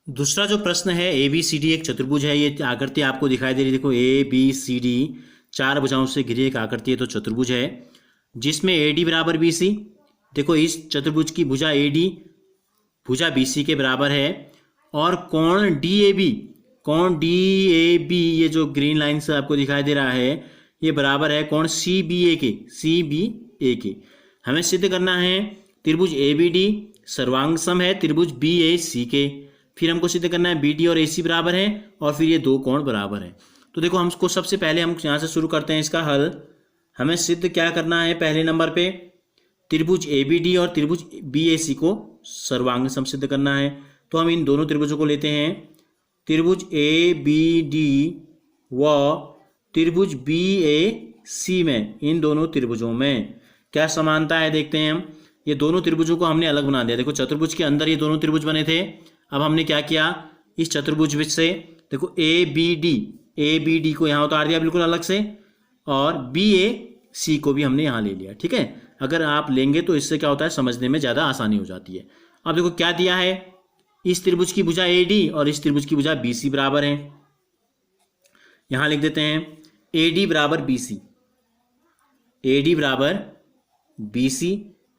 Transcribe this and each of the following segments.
दूसरा जो प्रश्न है ए बी सी डी एक चतुर्भुज है। ये आकृति आपको दिखाई दे रही है, देखो ए बी सी डी चार भुजाओं से घिरी एक आकृति है, तो चतुर्भुज है जिसमें ए डी बराबर बी सी। देखो इस चतुर्भुज की भुजा ए डी भुजा बी सी के बराबर है और कोण डी ए बी ये जो ग्रीन लाइन से आपको दिखाई दे रहा है ये बराबर है कोण सी बी ए के। हमें सिद्ध करना है त्रिभुज ए बी डी सर्वांग सम है त्रिभुज बी ए सी के। फिर हमको सिद्ध करना है बी डी और ए सी बराबर है और फिर ये दो कोण बराबर है। तो देखो हमको सबसे पहले हम यहाँ से शुरू करते हैं इसका हल। हमें सिद्ध क्या करना है, पहले नंबर पे त्रिभुज ए बी डी और त्रिभुज बी ए सी को सर्वांग सम सिद्ध करना है। तो हम इन दोनों त्रिभुजों को लेते हैं, त्रिभुज ए बी डी व त्रिभुज बी ए सी में, इन दोनों त्रिभुजों में क्या समानता है देखते हैं हम। ये दोनों त्रिभुजों को हमने अलग बना दिया। देखो चतुर्भुज के अंदर ये दोनों त्रिभुज बने थे, अब हमने क्या किया इस चतुर्भुज से देखो ए बी डी को यहाँ उतार दिया बिल्कुल अलग से और बी ए सी को भी हमने यहाँ ले लिया। ठीक है, अगर आप लेंगे तो इससे क्या होता है समझने में ज़्यादा आसानी हो जाती है। अब देखो क्या दिया है, इस त्रिभुज की भुजा ए डी और इस त्रिभुज की भुजा बी सी बराबर है। यहाँ लिख देते हैं ए डी बराबर बी सी।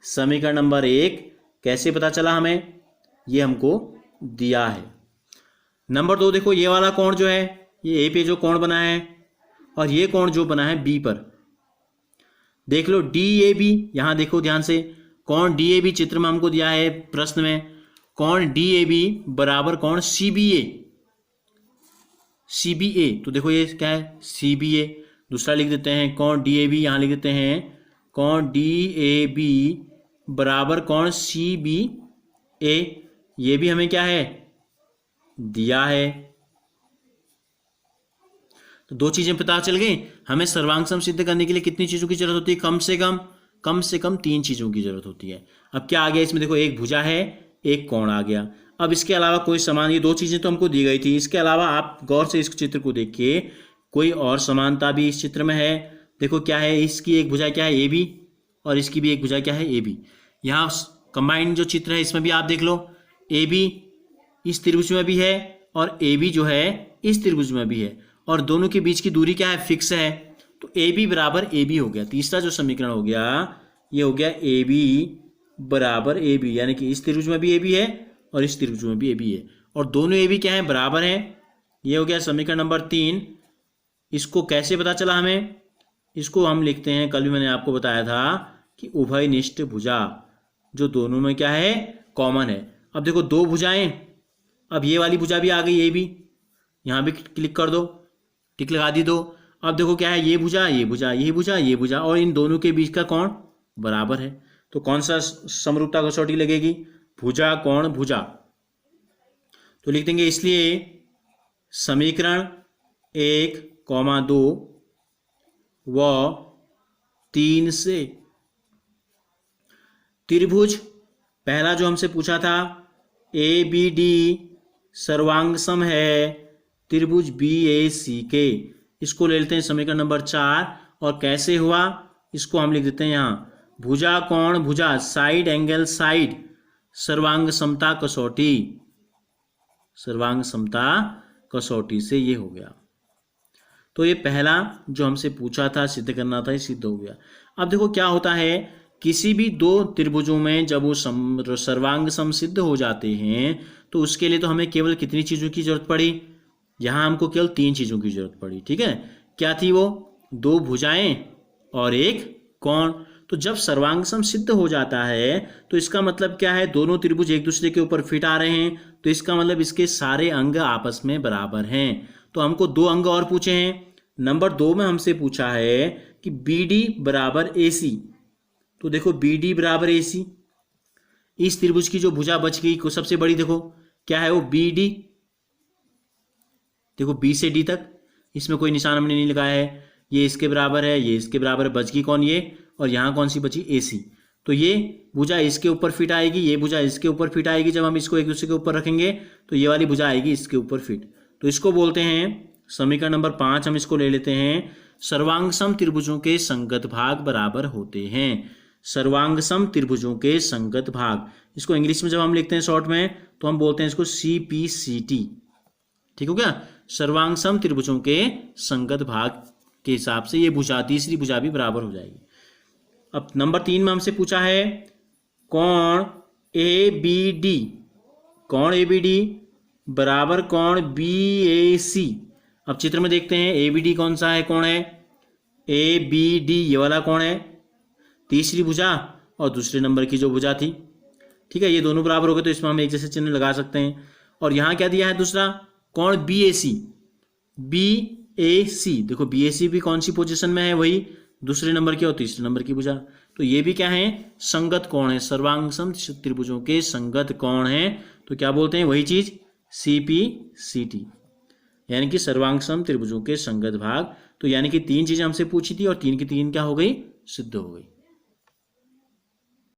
समीकरण नंबर 1 कैसे पता चला हमें, ये हमको दिया है। नंबर 2 देखो ये वाला कोण जो है ये ए पे जो कोण बना है और ये कोण जो बना है बी पर, देख लो डी ए बी। यहाँ देखो ध्यान से कोण डी ए बी चित्र में हमको दिया है प्रश्न में, कोण डी ए बी बराबर कोण सी बी ए। तो देखो ये क्या है सी बी ए। दूसरा लिख देते हैं कोण डी ए बी, यहाँ लिख देते हैं कोण डी ए बी बराबर कोण सी बी ए। ये भी हमें क्या है दिया है। तो दो चीजें पता चल गई। हमें सर्वांग सम सिद्ध करने के लिए कितनी चीजों की जरूरत होती है, कम से कम 3 चीजों की जरूरत होती है। अब क्या आ गया इसमें, देखो एक भुजा है एक कोण आ गया। अब इसके अलावा कोई समान, ये 2 चीजें तो हमको दी गई थी, इसके अलावा आप गौर से इस चित्र को देखिए कोई और समानता भी इस चित्र में है। देखो क्या है, इसकी एक भुजा क्या है ए बी और इसकी भी एक भुजा क्या है ए बी। यहाँ कंबाइंड जो चित्र है इसमें भी आप देख लो ए बी इस त्रिभुज में भी है और ए बी जो है इस त्रिभुज में भी है और दोनों के बीच की दूरी क्या है फिक्स है। तो ए बी बराबर ए बी हो गया। तीसरा जो समीकरण हो गया ये हो गया ए बी बराबर ए बी, यानी कि इस त्रिभुज में भी ए बी है और इस त्रिभुज में भी ए बी है और दोनों ए बी क्या है बराबर हैं। ये हो गया समीकरण नंबर 3। इसको कैसे पता चला हमें, इसको हम लिखते हैं, कल भी मैंने आपको बताया था कि उभयनिष्ठ भुजा जो दोनों में क्या है कॉमन है। अब देखो 2 भुजाएं, अब ये वाली भुजा भी आ गई ए बी, यहाँ भी क्लिक कर दो, टिक लगा दी दो। अब देखो क्या है ये भुजा और इन दोनों के बीच का कोण बराबर है। तो कौन सा समरूपता कसौटी लगेगी, भुजा कोण भुजा। तो लिख देंगे इसलिए समीकरण 1, 2 व 3 से त्रिभुज पहला जो हमसे पूछा था ए बी डी सर्वांग सम है त्रिभुज बी ए सी के, इसको ले लेते हैं समीकरण नंबर 4। और कैसे हुआ इसको हम लिख देते हैं यहाँ भुजा कोण भुजा साइड एंगल साइड सर्वांग समता कसौटी से ये हो गया। तो ये पहला जो हमसे पूछा था सिद्ध करना था ये सिद्ध हो गया। अब देखो क्या होता है, किसी भी 2 त्रिभुजों में जब वो सर्वांग सम सिद्ध हो जाते हैं तो उसके लिए तो हमें केवल कितनी चीज़ों की जरूरत पड़ी, यहाँ हमको केवल 3 चीज़ों की जरूरत पड़ी। ठीक है, क्या थी वो 2 भुजाएं और एक कोण। तो जब सर्वांग सम सिद्ध हो जाता है तो इसका मतलब क्या है, दोनों त्रिभुज एक दूसरे के ऊपर फिट आ रहे हैं, तो इसका मतलब इसके सारे अंग आपस में बराबर हैं। तो हमको 2 अंग और पूछे हैं। नंबर 2 में हमसे पूछा है कि बी डी बराबर ए सी। तो देखो बी डी बराबर ए सी, इस त्रिभुज की जो भुजा बच गई को सबसे बड़ी देखो क्या है वो बी डी, देखो बी से डी तक, इसमें कोई निशान हमने नहीं लगाया है, ये इसके बराबर है ये इसके बराबर है, बच गई कौन ये, और यहाँ कौन सी बची ए सी। तो ये भुजा इसके ऊपर फिट आएगी, ये भुजा इसके ऊपर फिट आएगी। जब हम इसको एक दूसरे के ऊपर रखेंगे तो ये वाली भुजा आएगी इसके ऊपर फिट। तो इसको बोलते हैं समीकरण नंबर 5, हम इसको ले लेते हैं सर्वांग सम त्रिभुजों के संगत भाग बराबर होते हैं। सर्वांग त्रिभुजों के संगत भाग। इसको इंग्लिश में जब हम लिखते हैं शॉर्ट में तो हम बोलते हैं इसको CPCT। ठीक हो गया, सर्वांग त्रिभुजों के संगत भाग के हिसाब से ये भुजा, तीसरी भुजा भी बराबर हो जाएगी। अब नंबर 3 में हमसे पूछा है कोण ABD, कोण ABD बराबर कोण BAC। अब चित्र में देखते हैं ABD कौन सा है, कोण है ABD, ये वाला कोण है, तीसरी भुजा और दूसरे नंबर की जो भुजा थी। ठीक है, ये दोनों बराबर हो गए तो इसमें हम एक जैसे चिन्ह लगा सकते हैं। और यहाँ क्या दिया है दूसरा, कोण BAC, BAC देखो BAC भी कौन सी पोजीशन में है, वही दूसरे नंबर की और तीसरे नंबर की भुजा। तो ये भी क्या है, संगत कोण है, सर्वांग त्रिभुजों के संगत कोण है। तो क्या बोलते हैं, वही चीज CPCT, यानी कि सर्वांग त्रिभुजों के संगत भाग। तो यानी कि 3 चीजें हमसे पूछी थी और 3 की 3 क्या हो गई, सिद्ध हो गई।